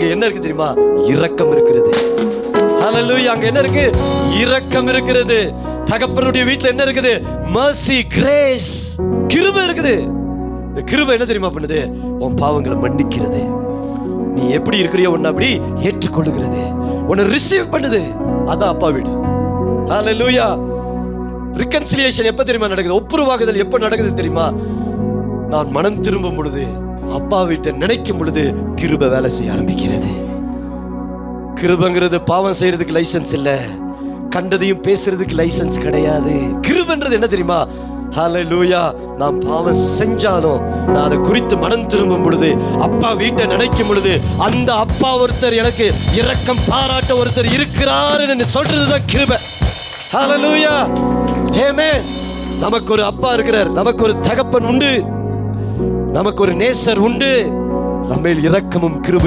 அங்க என்ன இருக்கு தெரியுமா? இரக்கம் இருக்கிறது. ஹல்லேலூயா. அங்க என்ன இருக்கு? இரக்கம் இருக்கிறது. தகப்பனுடைய வீட்டுல என்ன இருக்குது? mercy, grace, கிருபை இருக்குது. இந்த கிருபை என்ன தெரியுமா பண்ணுது? உன் பாவங்களை மன்னிக்கிறது. நீ எப்படி இருக்கிறியோ உன்னை அப்படி ஏற்றுக்கொள்ளுகிறது, உன்னை ரிசீவ் பண்ணுது. அதான் அப்பா வீடு. ஹல்லேலூயா. ரிகன்சிலியேஷன் எப்ப தெரியுமா நடக்குது? ஒப்புரவாகுதல் எப்ப நடக்குது தெரியுமா? நான் மனம் திரும்பும் பொழுது, அப்பா வீட்டை நினைக்கும் பொழுது கிருபை வேலை செய்ய ஆரம்பிக்கிறது. கிருபைங்கிறது பாவம் செய்யறதுக்கு லைசன்ஸ் இல்ல, கண்டதையும் பேசுறதுக்கு லைசன்ஸ் கிடையாது. கிருபைன்றது என்ன தெரியுமா? ஹல்லேலூயா. நான் பாவம் செஞ்சாலும் நான் அதை குறித்து மனம் திரும்பும் பொழுது, அப்பா வீட்டை நினைக்கும் பொழுது, அந்த அப்பா ஒருத்தர் எனக்கு இரக்கம் பாராட்ட ஒருத்தர் இருக்கிறார் என்று சொல்றதுதான் கிருபை. ஹல்லேலூயா. ஆமென். நமக்கு ஒரு அப்பா இருக்கிறார், நமக்கு ஒரு தகப்பன் உண்டு, நமக்கு ஒரு நேசர் உண்டு. நம்மேல் இரக்கமும் கிருபையும்